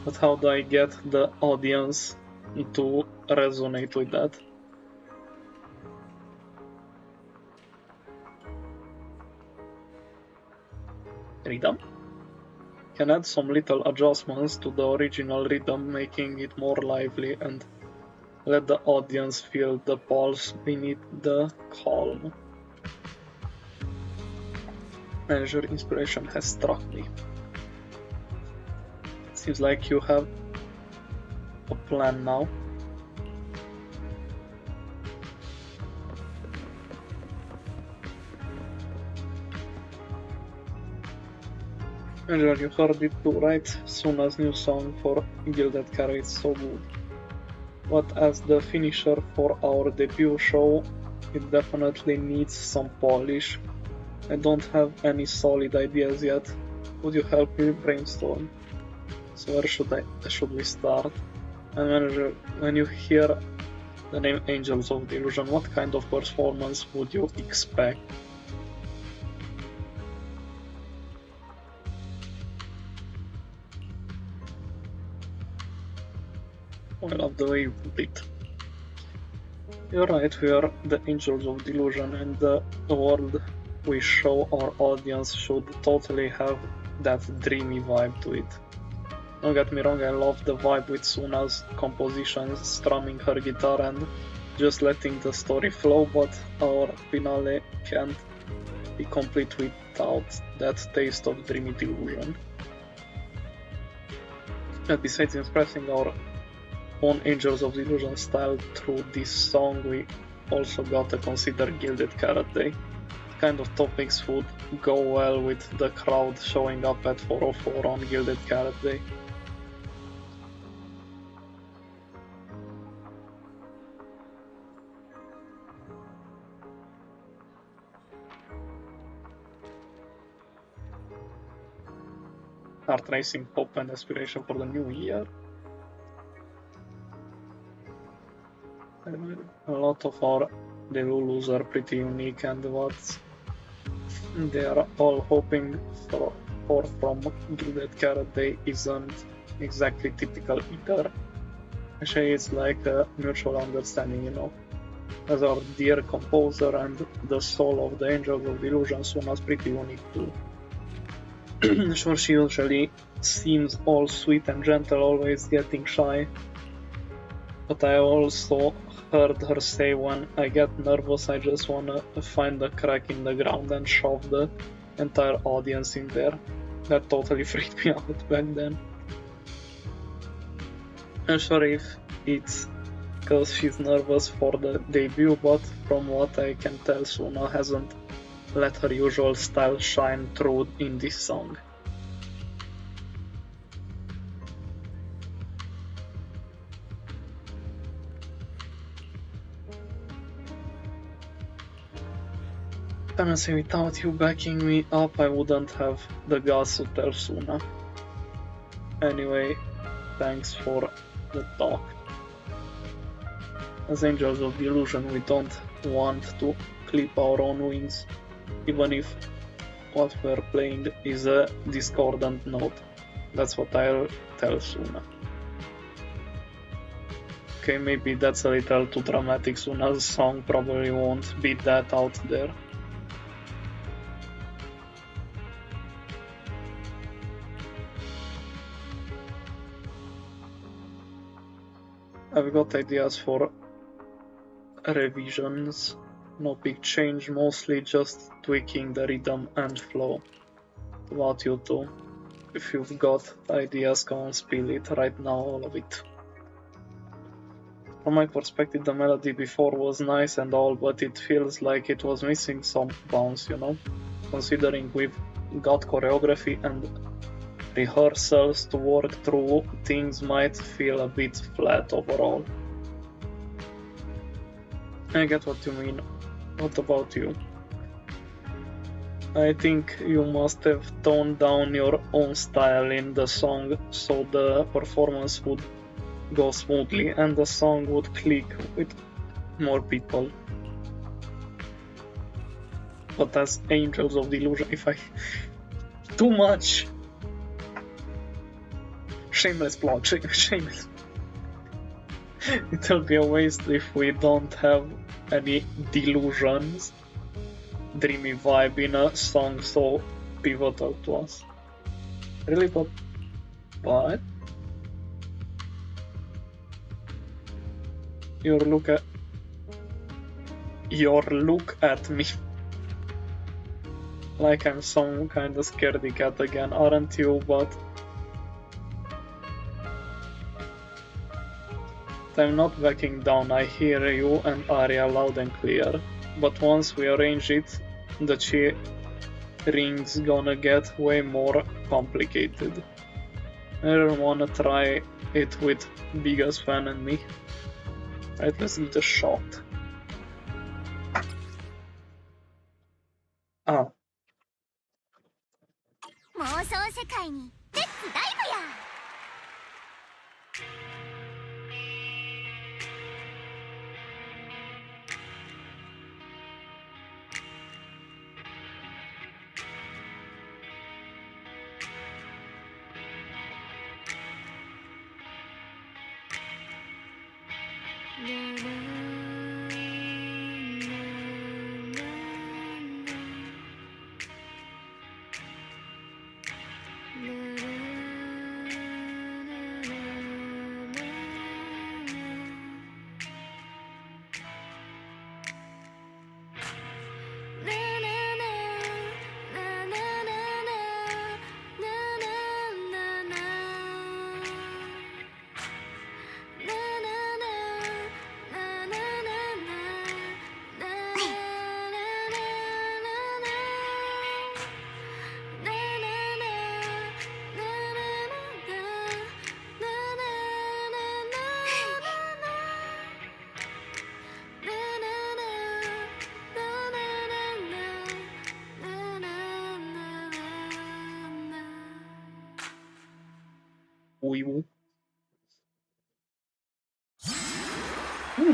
But how do I get the audience to resonate with that? Rhythm? Can add some little adjustments to the original rhythm, making it more lively and let the audience feel the pulse beneath the calm. Manager inspiration has struck me. Seems like you have a plan now. Manager, you heard it too, right? Suna's new song for Gilded Carrot is so good. But as the finisher for our debut show, it definitely needs some polish. I don't have any solid ideas yet. Would you help me brainstorm? So where should we start? And manager, when you hear the name Angels of Delusion, what kind of performance would you expect? I love the way you put it. You're right, we are the Angels of Delusion, and the world we show our audience should totally have that dreamy vibe to it. Don't get me wrong, I love the vibe with Suna's compositions, strumming her guitar and just letting the story flow, but our finale can't be complete without that taste of dreamy delusion. And besides expressing our own Angels of Delusion style through this song, we also gotta consider Gilded Carrot Day. Kind of topics would go well with the crowd showing up at 404 on Gilded Carrot Day. Art racing, pop, and aspiration for the new year. A lot of our Delulus are pretty unique, and what they are all hoping for from Gilded Carrot Day isn't exactly typical either. Actually, it's like a mutual understanding, you know. As our dear composer and the soul of the Angels of Delusion, Suna's pretty unique too. Sure, she usually seems all sweet and gentle, always getting shy. But I also heard her say, when I get nervous, I just wanna find a crack in the ground and shove the entire audience in there. That totally freaked me out back then. I'm sure if it's because she's nervous for the debut, but from what I can tell, Suna hasn't let her usual style shine through in this song. Honestly, without you backing me up, I wouldn't have the guts to tell Suna. Anyway, thanks for the talk. As Angels of Delusion, we don't want to clip our own wings, even if what we're playing is a discordant note. That's what I'll tell Suna. Okay, maybe that's a little too dramatic. Suna's song probably won't be that out there. I've got ideas for revisions, no big change, mostly just tweaking the rhythm and flow. What about you two? If you've got ideas, come on, spill it right now, all of it. From my perspective, the melody before was nice and all, but it feels like it was missing some bounce, you know? Considering we've got choreography and rehearsals to work through, things might feel a bit flat overall. I get what you mean. What about you? I think you must have toned down your own style in the song so the performance would go smoothly and the song would click with more people. But as Angels of Delusion, if I... too much! Shameless plot, shameless. It'll be a waste if we don't have any delusions, dreamy vibe in a song so pivotal to us. Really, but your look at me. Like I'm some kind of scaredy cat again, aren't you? But I'm not backing down. I hear you and Arya loud and clear. But once we arrange it, the cheering's gonna get way more complicated. I don't wanna try it with biggest fan and me. Right, let's give it a shot. Ah. 妄想世界にレッツダイブや。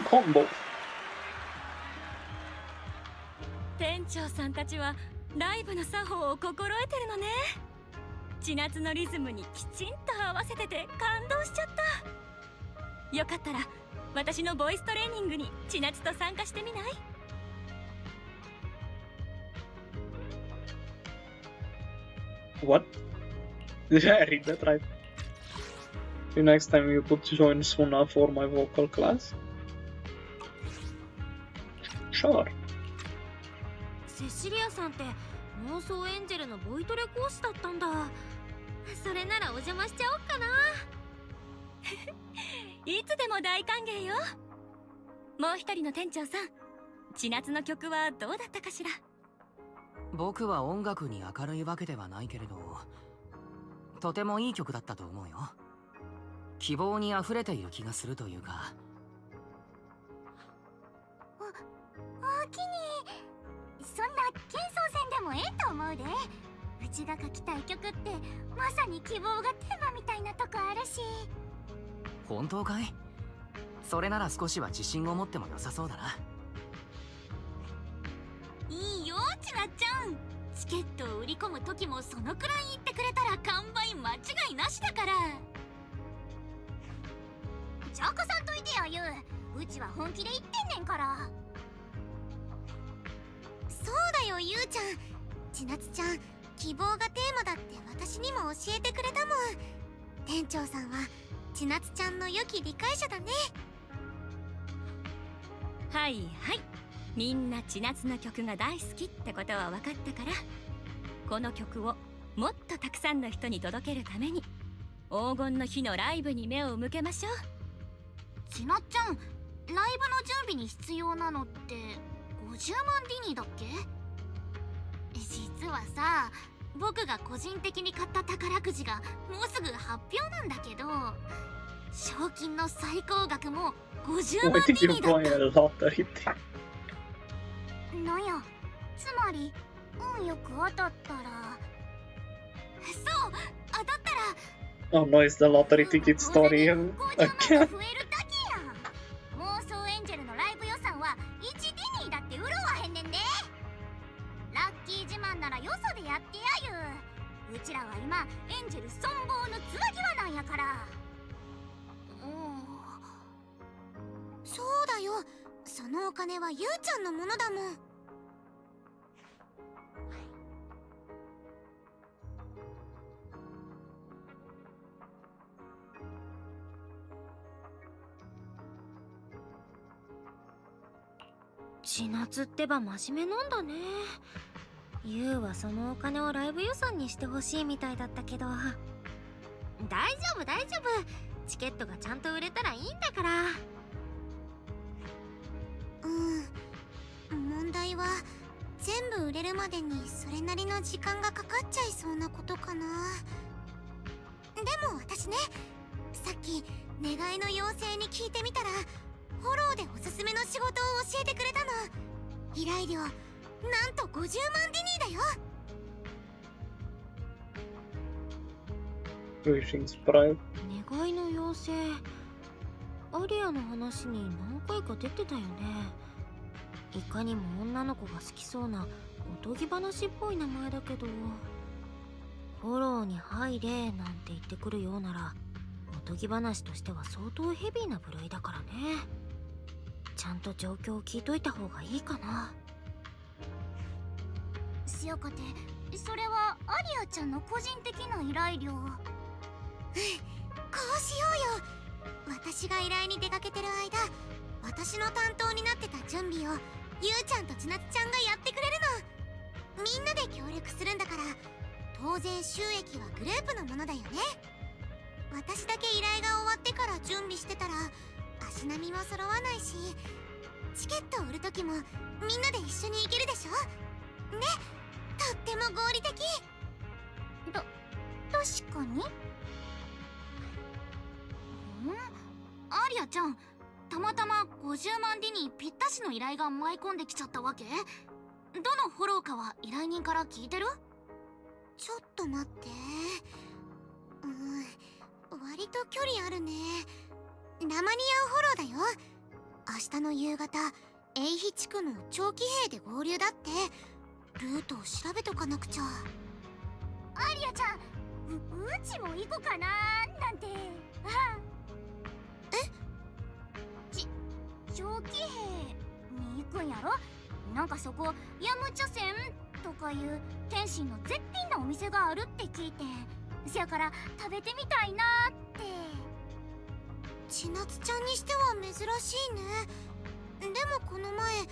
コンボ。店長さんたちはライブの作法を心得てるのね。千夏のリズムにきちんと合わせてて感動しちゃった。よかったら私のボイストレーニングに千夏と参加してみない？ What? Did I read that right? The next time you could join Suna for my vocal class? Sure. セシリアさんって妄想エンジェルのボイトレ講師だったんだ。それならお邪魔しちゃおっかな。いつでも大歓迎よ。もう一人の店長さん、千夏の曲はどうだったかしら？僕は音楽に明るいわけではないけれど、とてもいい曲だったと思うよ。希望にあふれている気がするというか。おきに、そんな謙遜戦でもええと思うで。うちが書きたい曲ってまさに希望がテーマみたいなとこあるし。本当かい？それなら少しは自信を持っても良さそうだな。いいよちなっちゃん。チケットを売り込む時もそのくらい言ってくれたら完売間違いなしだから。ちゃかさんといてやゆう。うちは本気で言ってんねんから。そうだよゆうちゃん。千夏ちゃん、希望がテーマだって私にも教えてくれたもん。店長さんは千夏ちゃんの良き理解者だね。はいはい、みんな千夏の曲が大好きってことは分かったから、この曲をもっとたくさんの人に届けるために黄金の日のライブに目を向けましょう。ちなっちゃん、ライブの準備に必要なのって50万ディニーだっけ？実はさ、僕が個人的に買った宝くじがもうすぐ発表なんだけど、賞金の最高額も50万ディニーだった。なんや、つまり運よく当たったら、そう、当たったら Oh no, it's the lottery ticket story again. 妄想エンジェルのライブ予算は1ディニーだって潤わへんねんで。ラッキー自慢ならよそでやってやゆう。うちらは今エンジェル存亡のつわぎわなんやから。そうだよ、そのお金はゆうちゃんのものだもん。千夏ってば真面目なんだね。ユウはそのお金をライブ予算にしてほしいみたいだったけど、大丈夫大丈夫、チケットがちゃんと売れたらいいんだから。問題は全部売れるまでにそれなりの時間がかかっちゃいそうなことかな。でも私ね、さっき願いの妖精に聞いてみたら、フォローでおすすめの仕事を教えてくれたの。依頼料なんと50万ディニーだよ。Greetings, Prime. 願いの妖精、アリアの話に何回か出てたよね。いかにも女の子が好きそうなおとぎ話っぽい名前だけど、フォローに入れなんて言ってくるようなら、おとぎ話としては相当ヘビーな部類だからね。ちゃんと状況を聞いといた方がいいかな。しおかて、それはアリアちゃんの個人的な依頼料。こうしようよ。私が依頼に出かけてる間、私の担当になってた準備をゆうちゃんとちなつちゃんがやってくれるの。みんなで協力するんだから、当然収益はグループのものだよね。私だけ依頼が終わってから準備してたら足並みも揃わないし、チケットを売る時もみんなで一緒に行けるでしょね。とっても合理的。確かに。アリアちゃん、たまたま50万ディニーぴったしの依頼が舞い込んできちゃったわけ？どのフォローかは依頼人から聞いてる？ちょっと待って。割と距離あるね。ラマニアンフォローだよ。明日の夕方、エイヒ地区の長期兵で合流だって。ルートを調べとかなくちゃ。アリアちゃん、うちも行こうかななんて。長期兵に行くんやろ？なんかそこヤムチャ船とかいう天津の絶品なお店があるって聞いて、せやから食べてみたいなって。千夏ちゃんにしては珍しいね。でもこの前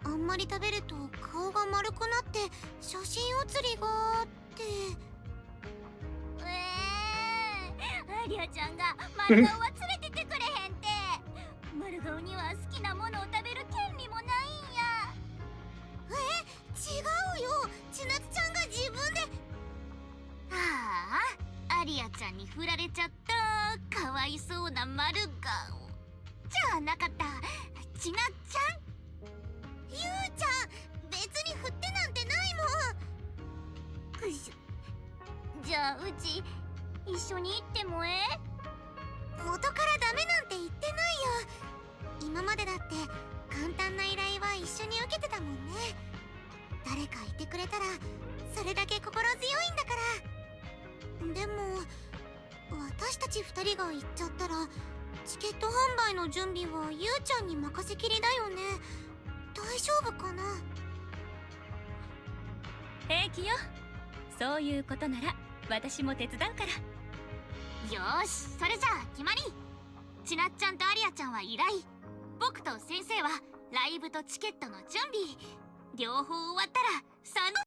あんまり食べると顔が丸くなって写真写りがって。アリアちゃんが丸顔は連れてってくれへんって。丸顔には好きなものを食べる権利もないんや。違うよ、千夏ちゃんが自分で。アリアちゃんに振られちゃった。かわいそうな丸顔じゃなかった。千夏ちゃん、ゆうちゃん、別に振ってなんてないもん。くしゅ。じゃあうち一緒に行っても元からダメなんて言ってないよ。今までだって簡単な依頼は一緒に受けてたもんね。誰かいてくれたらそれだけ心強いんだから。でも私たち2人が行っちゃったら、チケット販売の準備はゆうちゃんに任せきりだよね。大丈夫かな？平気よ。そういうことなら私も手伝うから。よーし、それじゃあ決まり。ちなっちゃんとアリアちゃんは依頼、僕と先生はライブとチケットの準備。両方終わったら